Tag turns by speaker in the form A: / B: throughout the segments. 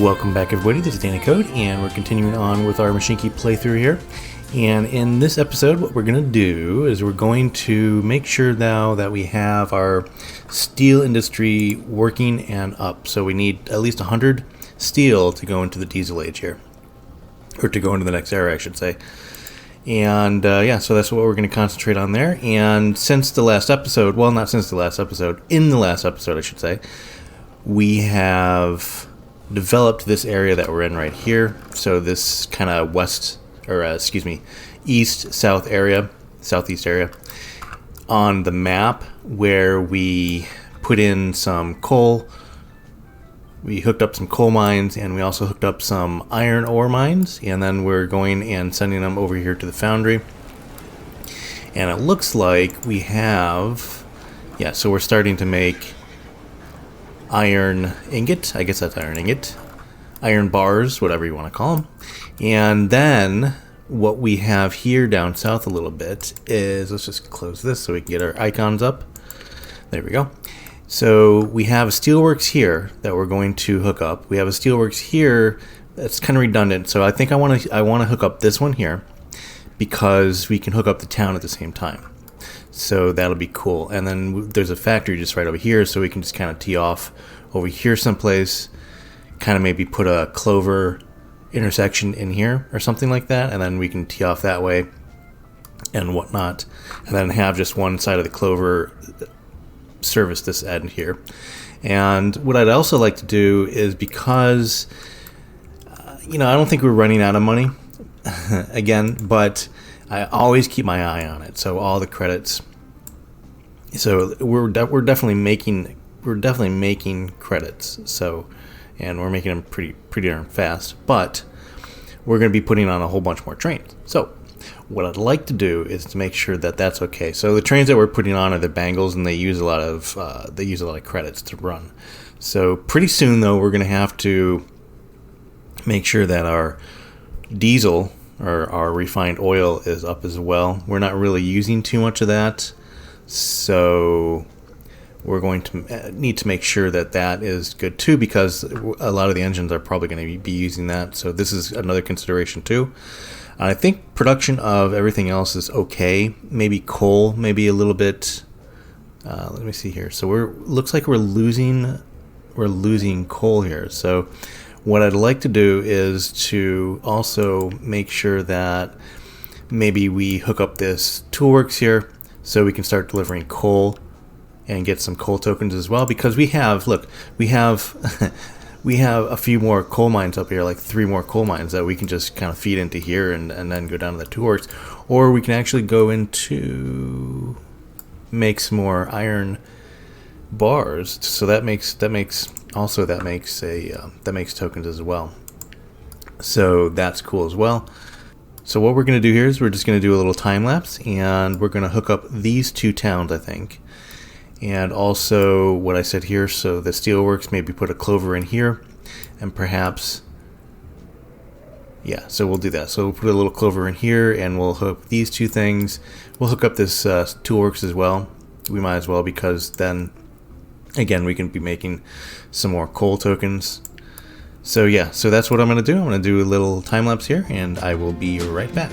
A: Welcome back, everybody. This is DannyCode, and we're continuing on with our Mashinky playthrough here. And in this episode, what we're going to do is we're going to make sure now that we have our steel industry working and up. So we need at least 100 steel to go into the diesel age here, or to go into the next era, I should say. And yeah, so that's what we're going to concentrate on there. And since the last episode, well, not since the last episode, in the last episode, I should say, we have developed this area that we're in right here. So this kind of east-south area, southeast area on the map, where we put in some coal. We hooked up some coal mines, and we also hooked up some iron ore mines, and then we're going and sending them over here to the foundry. And it looks like we have, yeah, so we're starting to make iron ingot. I guess that's iron ingot. Iron bars, whatever you want to call them. And then what we have here down south a little bit is, let's just close this so we can get our icons up. There we go. So we have a steelworks here that we're going to hook up. We have a steelworks here that's kind of redundant. So I think I want to hook up this one here because we can hook up the town at the same time. So that'll be cool. And then there's a factory just right over here, so we can just kind of tee off over here someplace, kind of maybe put a clover intersection in here or something like that, and then we can tee off that way and whatnot, and then have just one side of the clover service this end here. And what I'd also like to do is, because I don't think we're running out of money again, but I always keep my eye on it. So all the credits. So we're definitely making credits. So, and we're making them pretty darn fast. But we're going to be putting on a whole bunch more trains. So what I'd like to do is to make sure that that's okay. So the trains that we're putting on are the Bangles, and they use a lot of credits to run. So pretty soon, though, we're going to have to make sure that our diesel, or our refined oil, is up as well. We're not really using too much of that, so we're going to need to make sure that that is good too, because a lot of the engines are probably going to be using that. So this is another consideration too. I think production of everything else is okay. Maybe coal, maybe a little bit. Let me see here. So looks like we're losing coal here. So what I'd like to do is to also make sure that maybe we hook up this toolworks here so we can start delivering coal and get some coal tokens as well, because we have a few more coal mines up here, like 3 more coal mines that we can just kind of feed into here and then go down to the toolworks, or we can actually go into make some more iron bars. So that makes tokens as well. So that's cool as well. So what we're going to do here is we're just going to do a little time lapse, and we're going to hook up these 2 towns, I think. And also what I said here, so the steelworks, maybe put a clover in here, and perhaps, yeah, so we'll do that. So we'll put a little clover in here, and we'll hook these 2 things. We'll hook up this toolworks as well. We might as well, because then again, we can be making some more coal tokens. So yeah, so that's what I'm going to do. I'm going to do a little time lapse here, and I will be right back.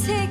B: Take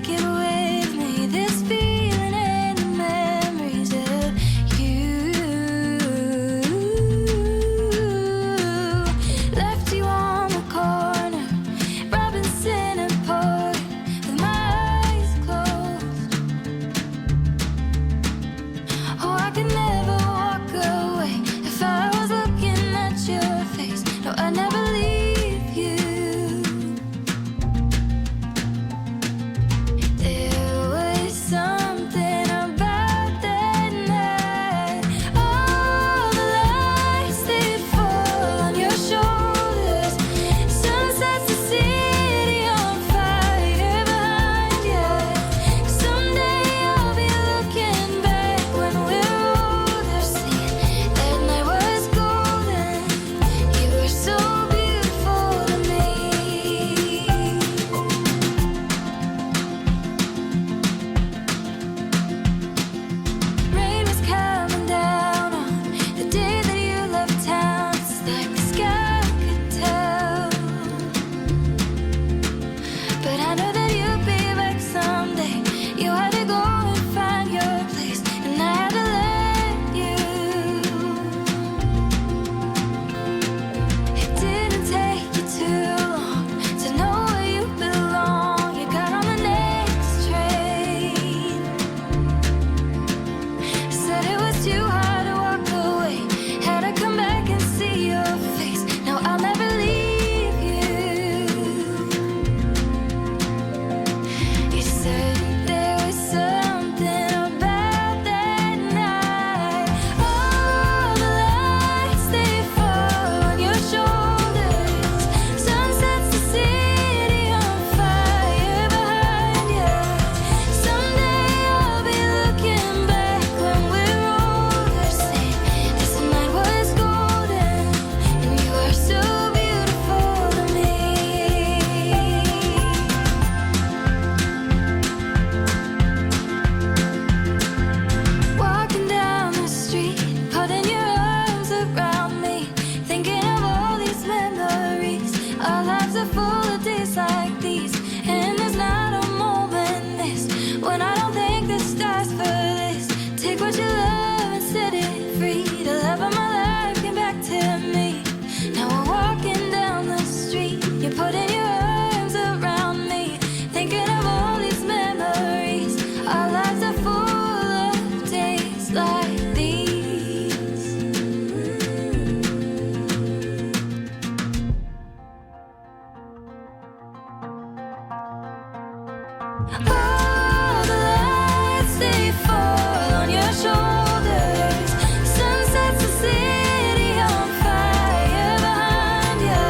B: All the lights, they fall on your shoulders. Sun sets the city on fire behind you.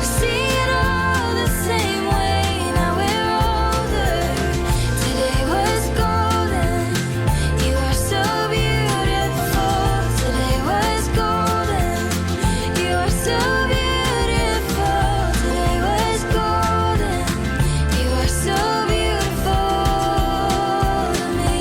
B: See it all the same way, now we're older. Today was golden, you are so beautiful. Today was golden, you are so beautiful. Today was golden, you are so beautiful to me.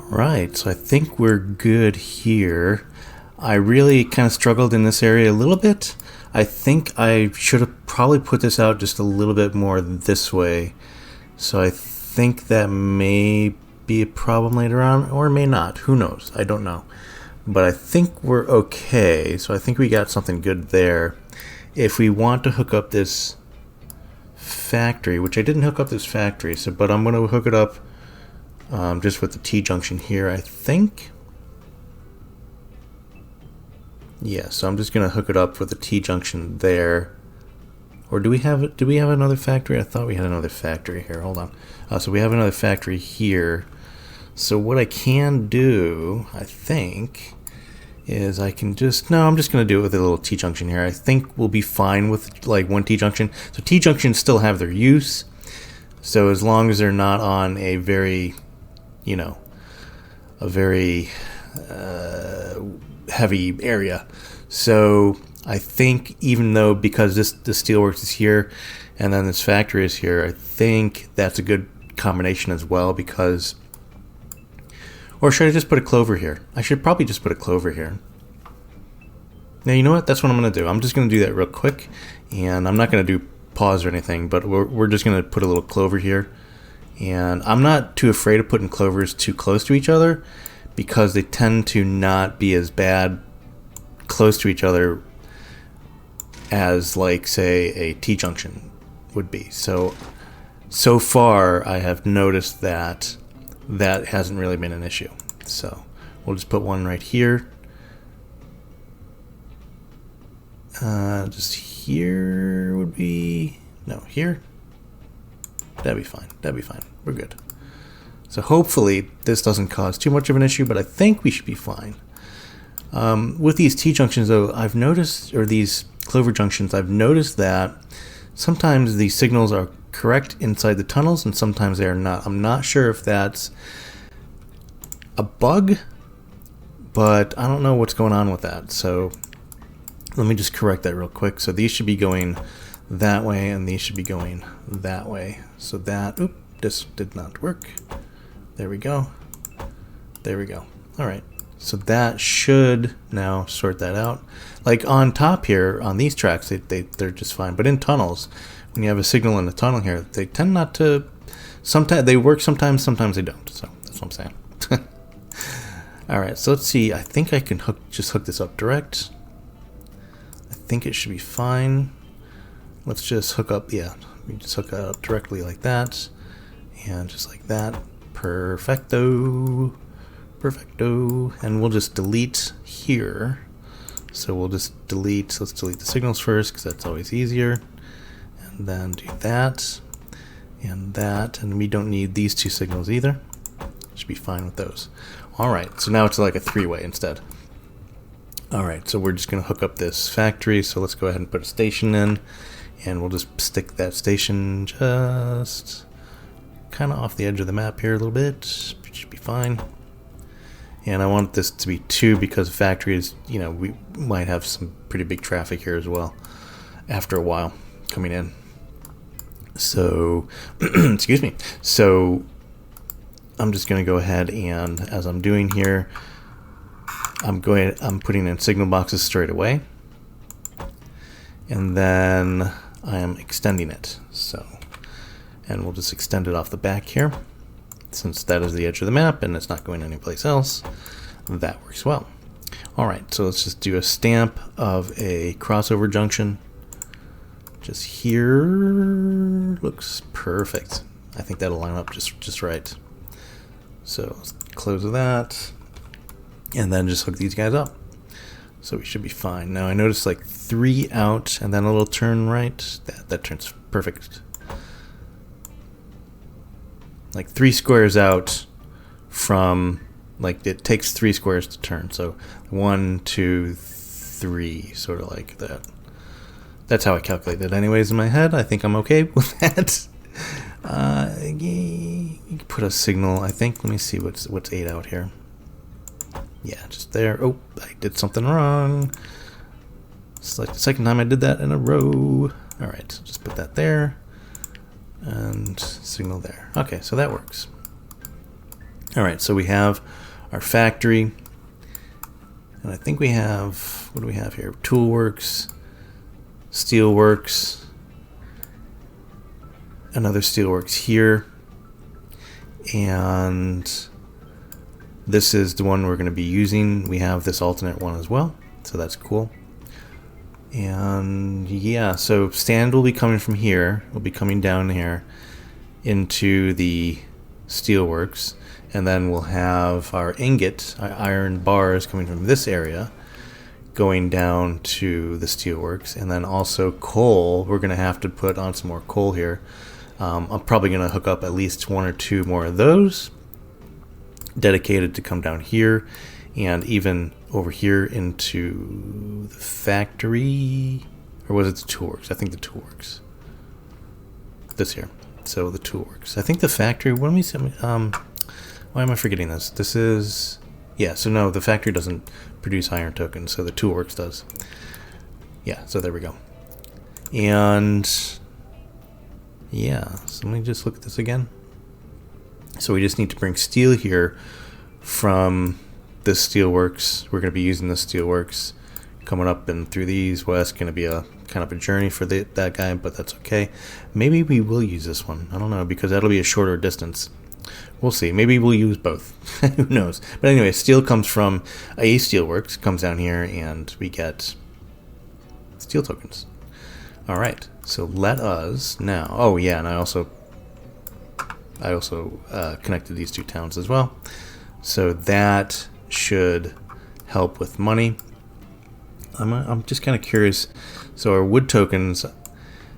A: Alright, so I think we're good here. I really kind of struggled in this area a little bit. I think I should have probably put this out just a little bit more this way. So I think that may be a problem later on, or may not. Who knows? I don't know. But I think we're okay. So I think we got something good there. If we want to hook up this factory, which I didn't hook up this factory, so but I'm going to hook it up just with the T-junction here, I think. Yeah, so I'm just going to hook it up with the T-junction there. Or do we have another factory? I thought we had another factory here. Hold on. So we have another factory here. So what I can do, I think, is I can just... No, I'm just going to do it with a little T-junction here. I think we'll be fine with like one T-junction. So T-junctions still have their use. So as long as they're not on a very, you know, a very heavy area. So I think even though, because the steelworks is here and then this factory is here, I think that's a good combination as well, because... Or should I just put a clover here? I should probably just put a clover here. Now, you know what? That's what I'm going to do. I'm just going to do that real quick, and I'm not going to do pause or anything, but we're just going to put a little clover here. And I'm not too afraid of putting clovers too close to each other, because they tend to not be as bad close to each other as, like, say, a T-junction would be. So far, I have noticed that hasn't really been an issue. So we'll just put one right here. Just here would be... No, here. That'd be fine. That'd be fine. We're good. So hopefully this doesn't cause too much of an issue, but I think we should be fine. With these T-junctions, though, I've noticed, or these clover junctions, I've noticed that sometimes the signals are correct inside the tunnels and sometimes they are not. I'm not sure if that's a bug, but I don't know what's going on with that. So let me just correct that real quick. So these should be going that way and these should be going that way. So that, oop, this did not work. There we go. There we go. All right. So that should now sort that out. Like on top here, on these tracks, they're just fine. But in tunnels, when you have a signal in a tunnel here, they tend not to... Sometimes they work, sometimes they don't. So that's what I'm saying. All right, so let's see. I think I can just hook this up direct. I think it should be fine. Let's just hook up, yeah. We just hook it up directly like that. And just like that. Perfecto. Perfecto. And we'll just delete here. So we'll just delete, let's delete the signals first, because that's always easier. And then do that. And that. And we don't need these two signals either. Should be fine with those. Alright, so now it's like a three-way instead. Alright, so we're just going to hook up this factory. So let's go ahead and put a station in. And we'll just stick that station just kind of off the edge of the map here a little bit. It should be fine. And I want this to be 2 because factories, you know, we might have some pretty big traffic here as well after a while coming in. So, excuse me. So I'm just going to go ahead and, as I'm doing here, I'm putting in signal boxes straight away. And then I am extending it. So, And we'll just extend it off the back here. Since that is the edge of the map and it's not going anyplace else, that works well. Alright, so let's just do a stamp of a crossover junction. Just here. Looks perfect. I think that'll line up just right. So let's close that. And then just hook these guys up. So we should be fine. Now I noticed like 3 out and then a little turn right. That turns perfect. Like 3 squares out from, like it takes 3 squares to turn. So 1, 2, 3, sort of like that. That's how I calculate it anyways in my head. I think I'm okay with that. You can put a signal, I think. Let me see what's 8 out here. Yeah, just there. Oh, I did something wrong. It's like the second time I did that in a row. Alright, so just put that there. And signal there. Okay, so that works. Alright, so we have our factory. And I think we have, what do we have here? Toolworks, steelworks, another steelworks here. And this is the one we're going to be using. We have this alternate one as well, so that's cool. And yeah, so sand will be coming from here. We'll be coming down here into the steelworks, and then we'll have our ingot, our iron bars coming from this area, going down to the steelworks, and then also coal. We're going to have to put on some more coal here. I'm probably going to hook up at least 1 or 2 more of those, dedicated to come down here, and even over here into the factory, or was it the toolworks? I think the toolworks. This here. So the toolworks. I think the factory. What am I saying? Why am I forgetting this? This is, yeah. So no, the factory doesn't produce iron tokens. So the toolworks does. Yeah. So there we go. And yeah. So let me just look at this again. So we just need to bring steel here from this steelworks. We're going to be using the steelworks coming up and through these. Well, that's going to be a kind of a journey for that guy, but that's okay. Maybe we will use this one. I don't know, because that'll be a shorter distance. We'll see. Maybe we'll use both. Who knows? But anyway, steel comes from a steelworks, comes down here, and we get steel tokens. All right. So let us now. Oh yeah, and I also connected these 2 towns as well, so that should help with money. I'm just kind of curious. So our wood tokens.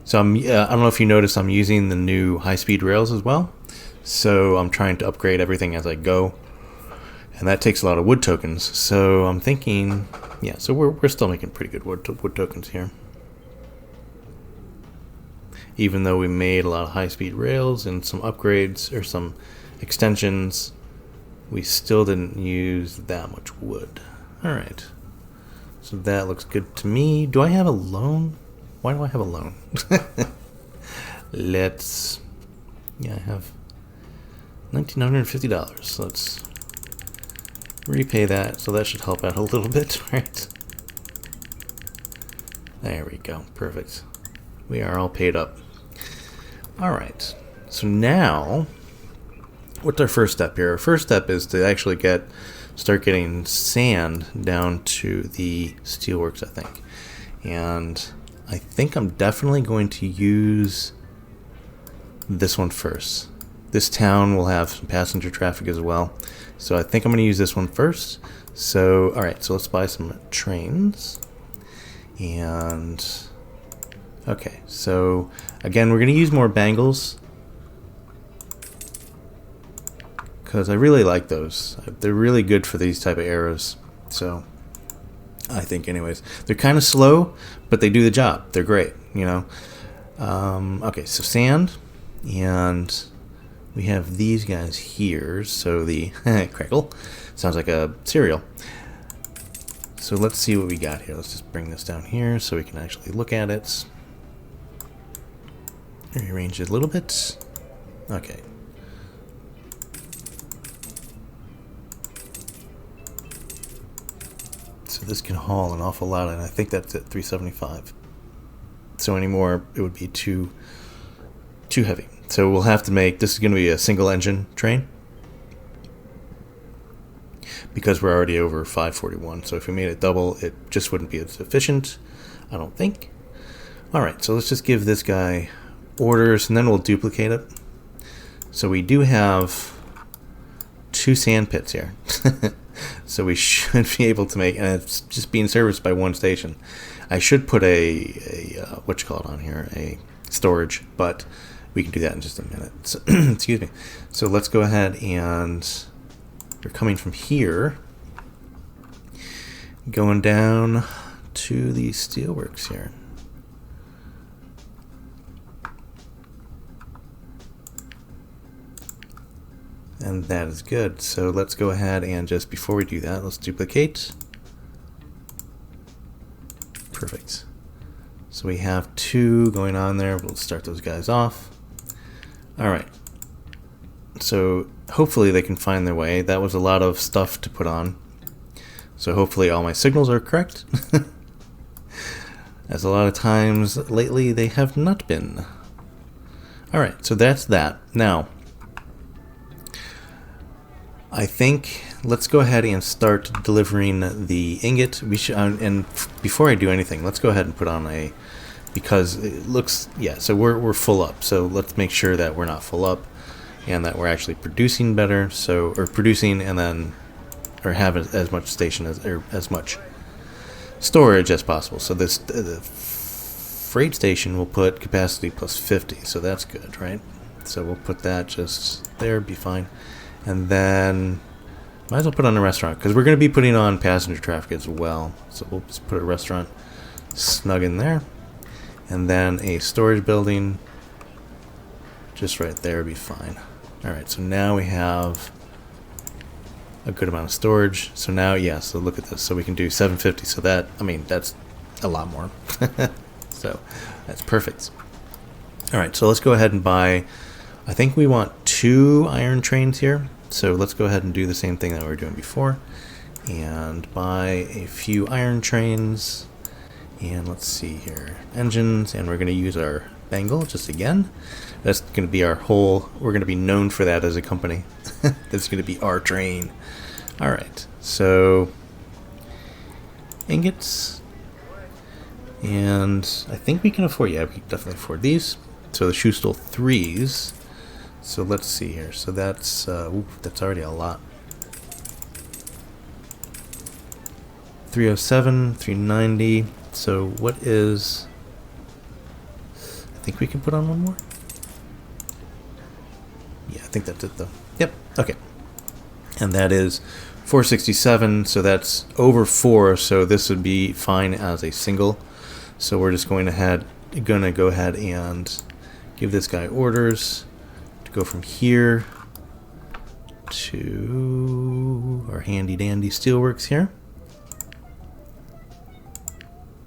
A: So I don't know if you noticed, I'm using the new high-speed rails as well. So I'm trying to upgrade everything as I go, and that takes a lot of wood tokens. So I'm thinking, yeah. So we're still making pretty good wood tokens here. Even though we made a lot of high-speed rails and some upgrades or some extensions, we still didn't use that much wood. Alright. So that looks good to me. Do I have a loan? Why do I have a loan? Yeah, I have $1,950. Let's repay that. So that should help out a little bit, right? There we go. Perfect. We are all paid up. Alright, so now, what's our first step here? Our first step is to actually start getting sand down to the steelworks, I think. And I think I'm definitely going to use this one first. This town will have some passenger traffic as well. So I think I'm going to use this one first. So, alright, so let's buy some trains. And okay, so again, we're going to use more bangles because I really like those. They're really good for these type of arrows. So I think anyways, they're kind of slow, but they do the job. They're great, you know. Okay, so sand, and we have these guys here. So the crackle sounds like a cereal. So let's see what we got here. Let's just bring this down here so we can actually look at it. Rearrange it a little bit. Okay. So this can haul an awful lot, and I think that's at 375. So anymore, it would be too heavy. So we'll have to make, this is going to be a single engine train, because we're already over 541. So if we made it double, it just wouldn't be as efficient, I don't think. Alright, so let's just give this guy orders, and then we'll duplicate it. So we do have 2 sand pits here. So we should be able to make, and it's just being serviced by one station. I should put a on here, a storage, but we can do that in just a minute. So, excuse me. So let's go ahead, and we're coming from here, going down to the steelworks here. And that is good. So let's go ahead and just, before we do that, let's duplicate. Perfect. So we have 2 going on there. We'll start those guys off. Alright. So hopefully they can find their way. That was a lot of stuff to put on. So hopefully all my signals are correct. As a lot of times lately they have not been. Alright, so that's that. Now, I think let's go ahead and start delivering the ingot. We should, and before I do anything, let's go ahead and put on a, because it looks, yeah, so we're full up. So let's make sure that we're not full up and that we're actually producing better. So, or producing and then, or have as much station as, or as much storage as possible. So this, the freight station will put capacity plus 50. So that's good, right? So we'll put that just there, be fine. And then might as well put on a restaurant, because we're going to be putting on passenger traffic as well. So we'll just put a restaurant snug in there. And then a storage building just right there would be fine. Alright, so now we have a good amount of storage. So now, yeah, so look at this. So we can do 750. So that, I mean, that's a lot more. So that's perfect. Alright, so let's go ahead and buy, I think we want 2 iron trains here. So let's go ahead and do the same thing that we were doing before. And buy a few iron trains. And let's see here. Engines, and we're going to use our bangle just again. That's going to be our whole, we're going to be known for that as a company. That's going to be our train. Alright, so ingots. And I think we can afford, yeah, we can definitely afford these. So the shoe stole 3s. So let's see here. So that's that's already a lot. 307, 390. So what is? I think we can put on one more. Yeah, I think that's it though. Yep. Okay. And that is 467. So that's over 4. So this would be fine as a single. So we're just going to go ahead and give this guy orders. Go from here to our handy dandy steelworks here.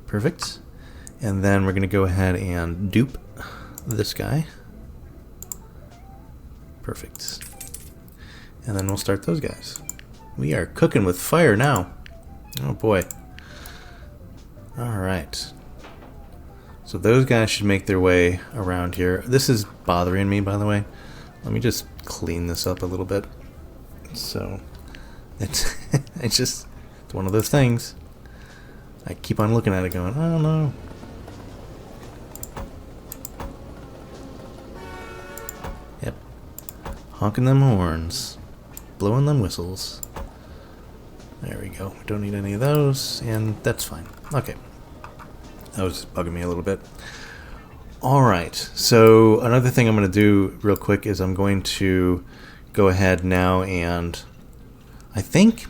A: Perfect. And then we're going to go ahead and dupe this guy. Perfect. And then we'll start those guys. We are cooking with fire now. Oh boy. Alright. So those guys should make their way around here. This is bothering me, by the way. Let me just clean this up a little bit. So it's it's one of those things. I keep on looking at it going, oh no. Yep. Honking them horns. Blowing them whistles. There we go. We don't need any of those, and that's fine. Okay. That was just bugging me a little bit. Alright, so another thing I'm going to do real quick is I'm going to go ahead now and I think,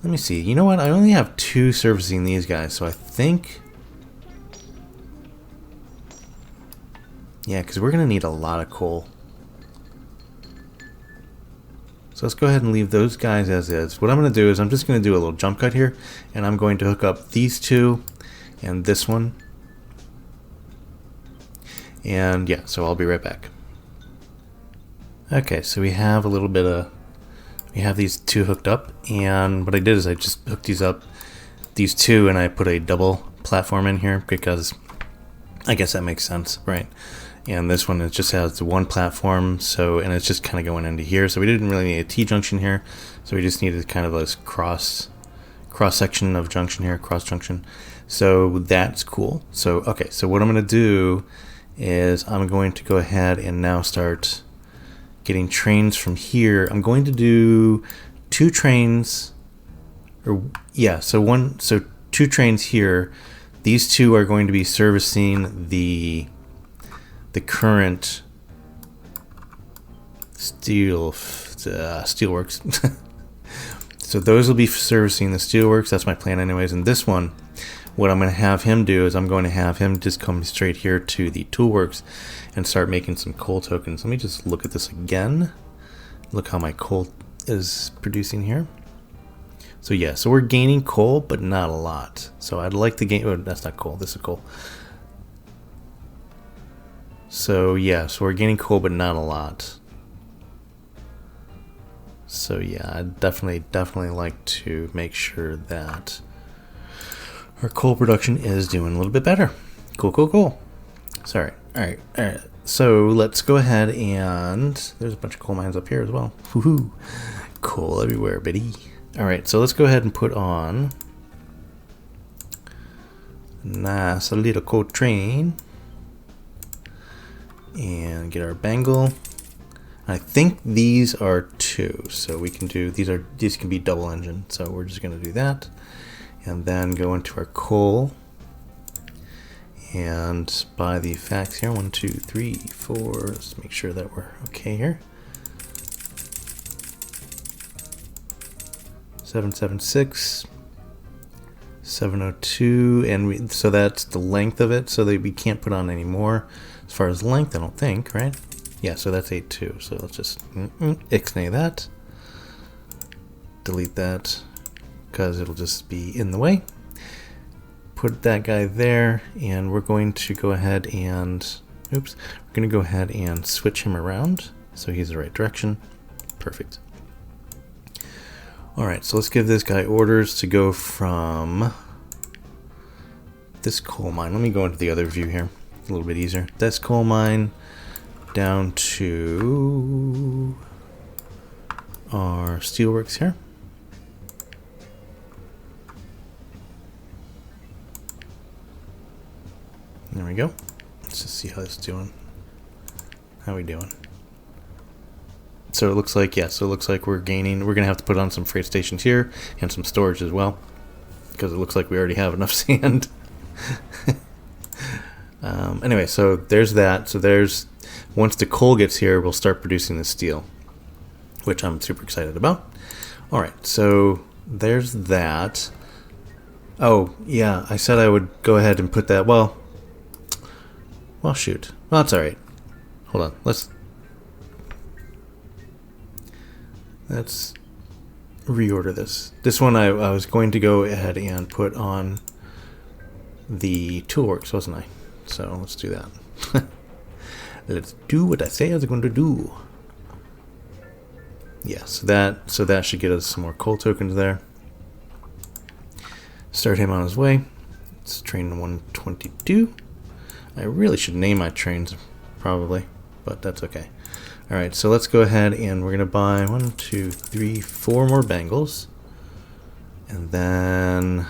A: let me see, you know what, I only have 2 servicing these guys, so I think, yeah, because we're going to need a lot of coal. So let's go ahead and leave those guys as is. What I'm going to do is I'm just going to do a little jump cut here, and I'm going to hook up these 2 and this one. And yeah, so I'll be right back. Okay, so we have a little bit of, we have these 2 hooked up, and what I did is I just hooked these up, these 2, and I put a double platform in here because I guess that makes sense, right? And this one, it just has the one platform, so, and it's just kind of going into here. So we didn't really need a T-junction here. So we just needed kind of a cross section of junction here, cross junction. So that's cool. So, okay, so what I'm going to do is I'm going to go ahead and now start getting trains from here. I'm going to do 2 trains, or yeah, so 2 trains here. These 2 are going to be servicing the current steelworks. So those will be servicing the steelworks. That's my plan anyways. And this one, what I'm going to have him do is I'm going to have him just come straight here to the toolworks and start making some coal tokens. Let me just look at this again. Look how my coal is producing here. So yeah, so we're gaining coal, but not a lot. So I'd like to gain, oh, that's not coal, this is coal. So yeah, so we're gaining coal, but not a lot. So yeah, I'd definitely like to make sure that our coal production is doing a little bit better. Cool. Sorry. All right. So let's go ahead and there's a bunch of coal mines up here as well. Woohoo! Coal everywhere, buddy. All right, so let's go ahead and put on a nice little coal train and get our bangle. I think these are 2, so we can do these can be double engine. So we're just going to do that, and then go into our coal and buy the facts here. 1, 2, 3, 4. Let's make sure that we're okay here. 776, 702, and so that's the length of it. So that we can't put on any more as far as length, I don't think, right? Yeah, so that's 8.2. So let's just ixnay that. Delete that because it'll just be in the way. Put that guy there, and we're going to go ahead and we're going to go ahead and switch him around so he's the right direction. Perfect. All right, so let's give this guy orders to go from this coal mine. Let me go into the other view here. A little bit easier. This coal mine down to our steelworks here. There we go. Let's just see how this is doing. How we doing? So it looks like, yeah, so it looks like we're gaining. We're going to have to put on some freight stations here and some storage as well, because it looks like we already have enough sand. Anyway, so there's that. So there's, once the coal gets here, we'll start producing the steel, which I'm super excited about. All right, so there's that. Oh, yeah, I said I would go ahead and put that, well, shoot. Well, that's all right. Hold on, let's reorder this. This one I was going to go ahead and put on the toolworks, wasn't I? So let's do that. Let's do what I say I was going to do. Yeah, so that should get us some more coal tokens there. Start him on his way. It's train 122. I really should name my trains, probably, but that's okay. All right, so let's go ahead and we're gonna buy 1, 2, 3, 4 more bangles, and then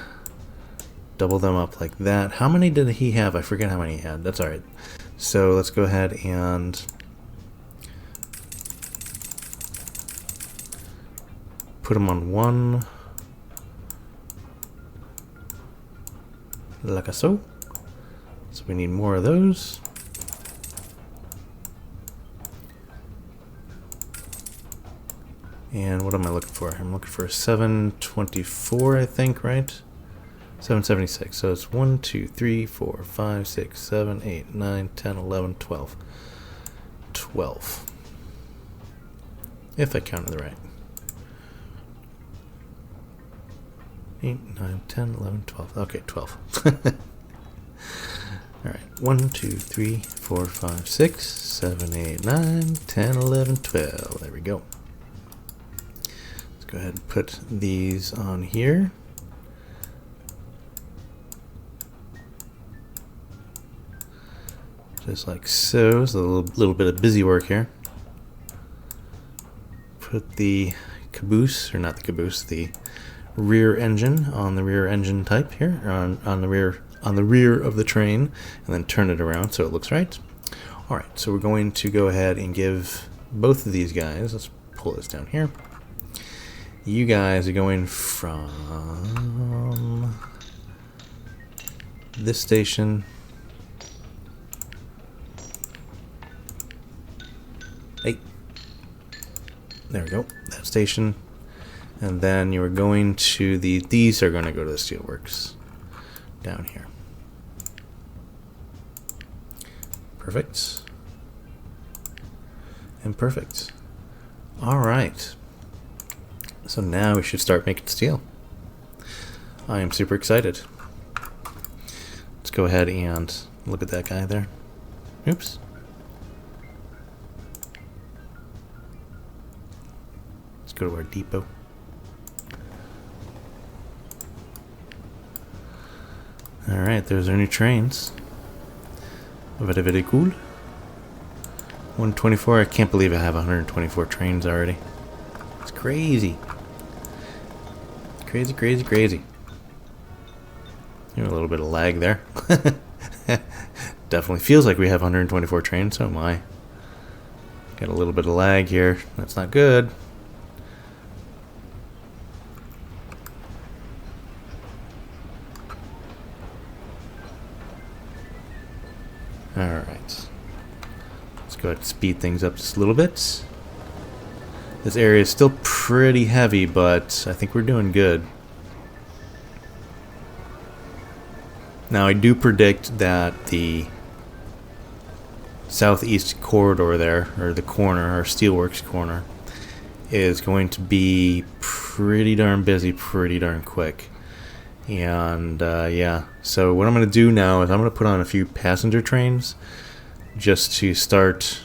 A: double them up like that. How many did he have? I forget how many he had. That's all right. So let's go ahead and put them on 1, like so. So we need more of those. And what am I looking for? I'm looking for 724, I think, right? 776. So it's 1, 2, 3, 4, 5, 6, 7, 8, 9, 10, 11, 12. 12. If I counted the right. 8, 9, 10, 11, 12. Okay, 12. Alright, 1, 2, 3, 4, 5, 6, 7, 8, 9, 10, 11, 12. There we go. Let's go ahead and put these on here. Just like so. It's a little bit of busy work here. Put the caboose, or not the caboose, the rear engine on the rear engine type here, on the rear of the train, and then turn it around so it looks right. All right, so we're going to go ahead and give both of these guys. Let's pull this down here. You guys are going from this station. Hey, there we go. That station. And then you are going to these are going to go to the steelworks down here. Perfect. And perfect. All right. So now we should start making steel. I am super excited. Let's go ahead and look at that guy there. Oops. Let's go to our depot. Alright, there's our new trains. Very, very cool. 124. I can't believe I have 124 trains already. It's crazy. Crazy, crazy, crazy. A little bit of lag there. Definitely feels like we have 124 trains, so am I. Got a little bit of lag here. That's not good. Alright. Let's go ahead and speed things up just a little bit. This area is still pretty heavy, but I think we're doing good. Now I do predict that the southeast corridor there, or the corner, our steelworks corner, is going to be pretty darn busy, pretty darn quick. And yeah, so what I'm going to do now is I'm going to put on a few passenger trains just to start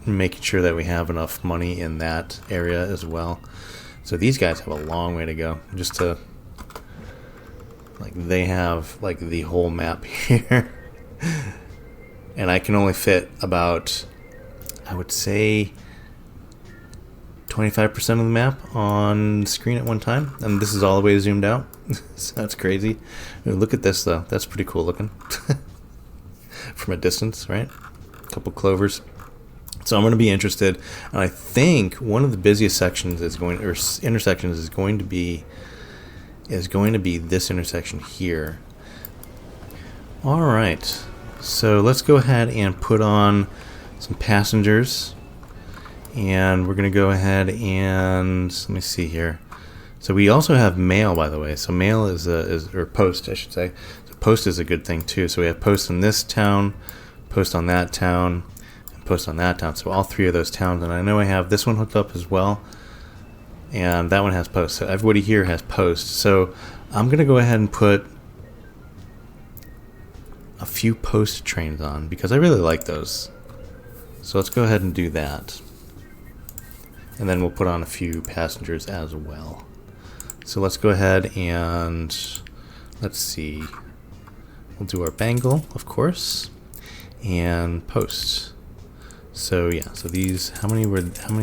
A: making sure that we have enough money in that area as well. So these guys have a long way to go, just to, like, they have like the whole map here. And I can only fit about, I would say, 25% of the map on the screen at one time, and this is all the way zoomed out. So that's crazy. Ooh, look at this though, that's pretty cool looking. From a distance, right? A couple clovers. So I'm going to be interested, and I think one of the busiest sections is going, or intersections is going to be this intersection here. All right, so let's go ahead and put on some passengers. And we're going to go ahead and, let me see here. So we also have mail, by the way. So mail is or post, I should say. So post is a good thing too. So we have post in this town, post on that town, and post on that town. So all three of those towns. And I know I have this one hooked up as well. And that one has post. So everybody here has post. So I'm going to go ahead and put a few post trains on because I really like those. So let's go ahead and do that. And then we'll put on a few passengers as well. So let's go ahead and let's see. We'll do our bangle, of course, and post. So yeah, so these, how many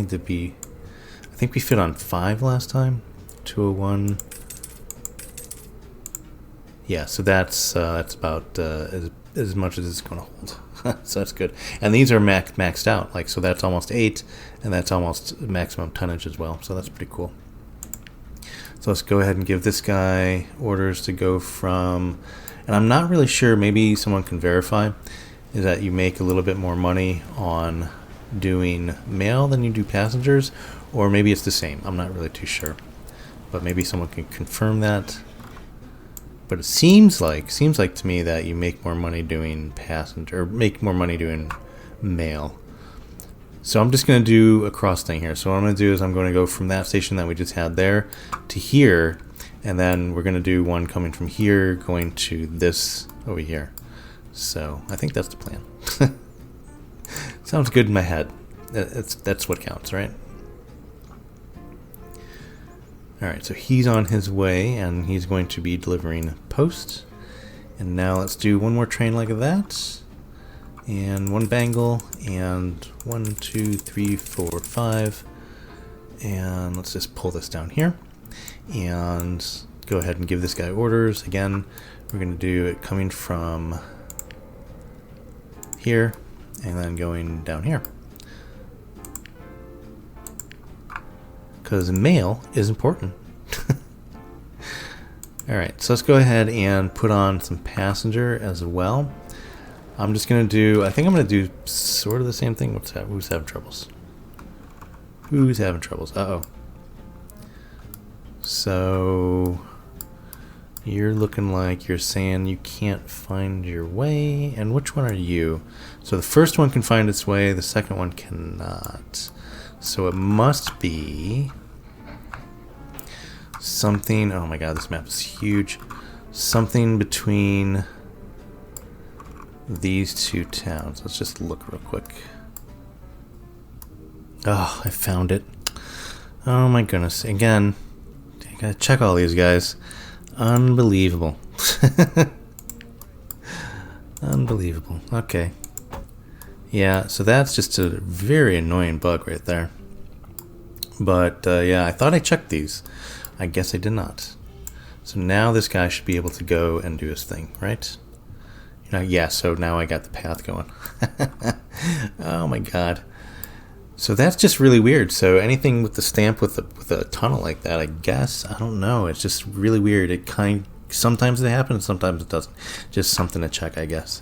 A: did we, I think we fit on 5 last time. 201. Yeah, so that's about as much as it's going to hold. So that's good. And these are maxed out. Like, so that's almost 8, and that's almost maximum tonnage as well. So that's pretty cool. So let's go ahead and give this guy orders to go from, and I'm not really sure, maybe someone can verify, is that you make a little bit more money on doing mail than you do passengers, or maybe it's the same. I'm not really too sure. But maybe someone can confirm that. But it seems like to me that you make more money doing passenger, or make more money doing mail. So I'm just going to do a cross thing here. So what I'm going to do is I'm going to go from that station that we just had there to here, and then we're going to do one coming from here going to this over here. So I think that's the plan. Sounds good in my head. That's what counts, right? Alright, so he's on his way, and he's going to be delivering post. And now let's do one more train like that. And one bangle. And 1, 2, 3, 4, 5. And let's just pull this down here. And go ahead and give this guy orders. Again, we're going to do it coming from here and then going down here. Because mail is important. Alright, so let's go ahead and put on some passenger as well. I'm just going to do, I think I'm going to do sort of the same thing. Who's having troubles? Who's having troubles? Uh-oh. So, you're looking like you're saying you can't find your way. And which one are you? So the first one can find its way, the second one cannot. So it must be something, oh my god, this map is huge. Something between these two towns. Let's just look real quick. Oh, I found it. Oh my goodness. Again, I gotta check all these guys. Unbelievable. Unbelievable. Okay. Yeah, so that's just a very annoying bug right there. But, yeah, I thought I checked these. I guess I did not. So now this guy should be able to go and do his thing, right? You know, yeah, so now I got the path going. Oh my god. So that's just really weird. So anything with the stamp with a tunnel like that, I guess, I don't know. It's just really weird. It sometimes it happens, sometimes it doesn't. Just something to check, I guess.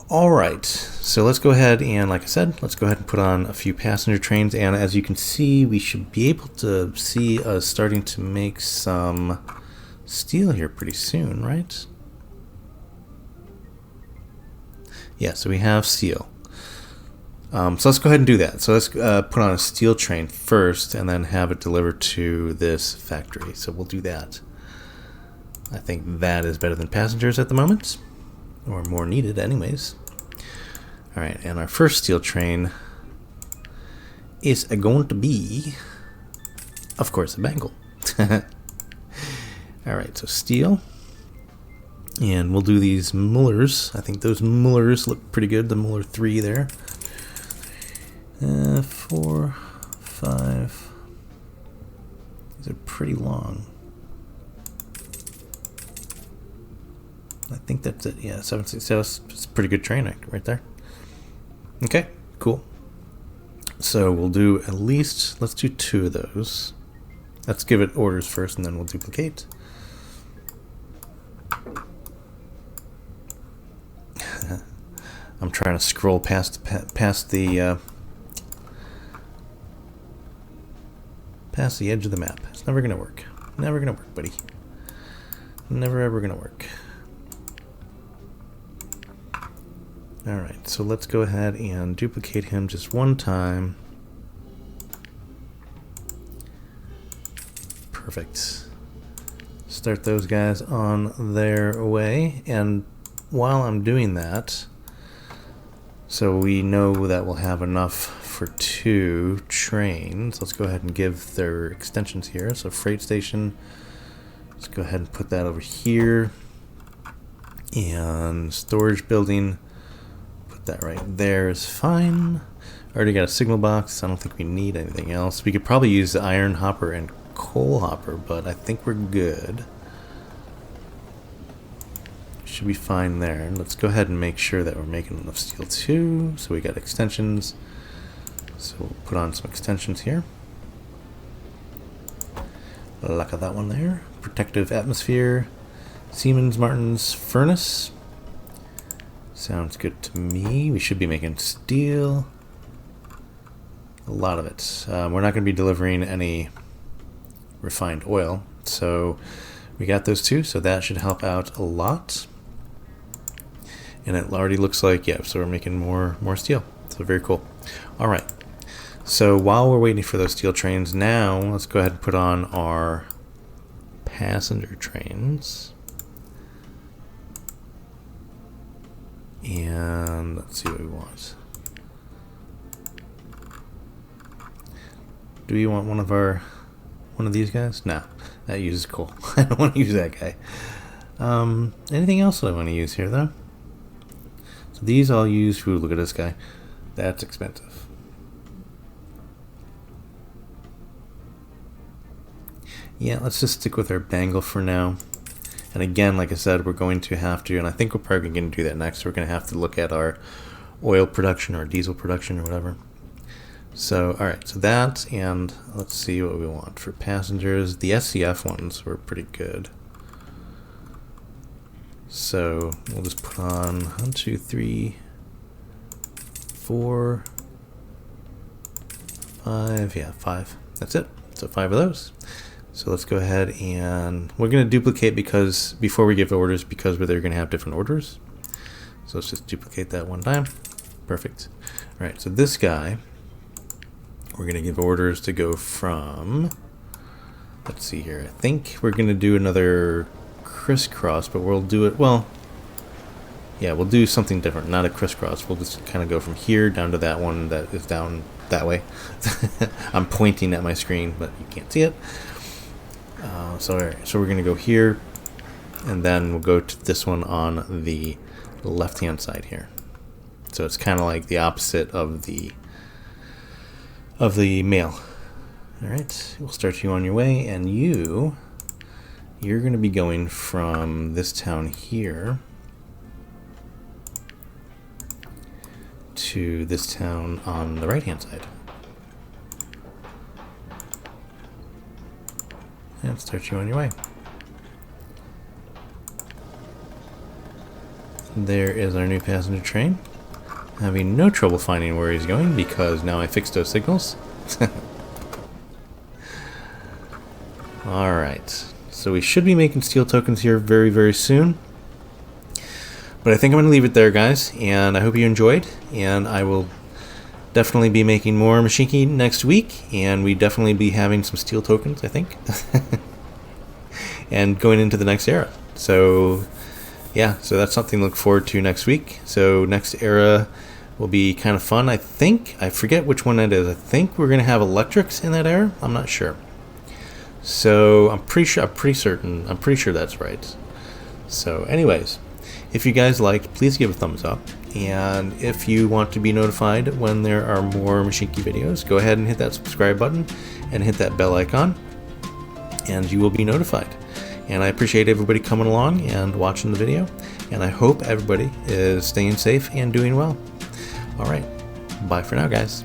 A: All right. So let's go ahead and, like I said, let's go ahead and put on a few passenger trains. And as you can see, we should be able to see us starting to make some steel here pretty soon, right? Yeah, so we have steel. So let's go ahead and do that. So let's put on a steel train first and then have it delivered to this factory. So we'll do that. I think that is better than passengers at the moment, or more needed anyways. Alright, and our first steel train is going to be, of course, a bangle. Alright, so steel. And we'll do these mullers. I think those mullers look pretty good, the Muller 3 there. 4, 5. These are pretty long. I think that's it. Yeah, 7, 6, 7. It's a pretty good train right there. Okay, cool. So we'll do at least, let's do 2 of those. Let's give it orders first and then we'll duplicate. I'm trying to scroll past the edge of the map. It's never gonna work. Never gonna work, buddy. Never ever gonna work. Alright, so let's go ahead and duplicate him just one time. Perfect. Start those guys on their way, and while I'm doing that, so we know that we'll have enough for 2 trains. Let's go ahead and give their extensions here. So freight station, let's go ahead and put that over here. And storage building, put that right there is fine. Already got a signal box. I don't think we need anything else. We could probably use the iron hopper and coal hopper, but I think we're good. Should be fine there. Let's go ahead and make sure that we're making enough steel too. So we got extensions. So we'll put on some extensions here. Look at that one there. Protective atmosphere. Siemens Martin's furnace. Sounds good to me. We should be making steel. A lot of it. We're not going to be delivering any refined oil. So we got those 2. So that should help out a lot. And it already looks like, yeah, so we're making more steel. So very cool. All right. So while we're waiting for those steel trains, now let's go ahead and put on our passenger trains. And let's see what we want. Do we want one of these guys? No, that uses coal. I don't want to use that guy. Anything else that I want to use here, though? So these I'll use. Ooh, look at this guy. That's expensive. Yeah, let's just stick with our bangle for now. And again, like I said, we're going to have to, and I think we're probably going to do that next. We're going to have to look at our oil production or diesel production or whatever. So, alright, so that, and let's see what we want for passengers. The SCF ones were pretty good. So, we'll just put on 1, 2, 3, 4, 5, yeah, 5. That's it. So 5 of those. So let's go ahead and we're going to duplicate because before we give orders, because they're going to have different orders. So let's just duplicate that one time. Perfect. All right, so this guy, we're going to give orders to go from, let's see here. I think we're going to do another crisscross, but we'll do it, well, yeah, we'll do something different, not a crisscross. We'll just kind of go from here down to that one that is down that way. I'm pointing at my screen, but you can't see it. So we're going to go here, and then we'll go to this one on the left-hand side here. So it's kind of like the opposite of the male. All right, we'll start you on your way, and you're going to be going from this town here to this town on the right-hand side. And start you on your way. There is our new passenger train. Having no trouble finding where he's going because now I fixed those signals. Alright, so we should be making steel tokens here very, very soon. But I think I'm going to leave it there, guys, and I hope you enjoyed, and I will definitely be making more Mashinky next week, and we definitely be having some steel tokens, I think. And going into the next era. So yeah, so that's something to look forward to next week. So next era will be kind of fun. I forget which one that is. I think we're going to have electrics in that era. I'm not sure. So I'm pretty sure that's right. So anyways, if you guys liked, please give a thumbs up. And if you want to be notified when there are more Mashinky videos, go ahead and hit that subscribe button and hit that bell icon, and you will be notified. And I appreciate everybody coming along and watching the video, and I hope everybody is staying safe and doing well. All right, bye for now, guys.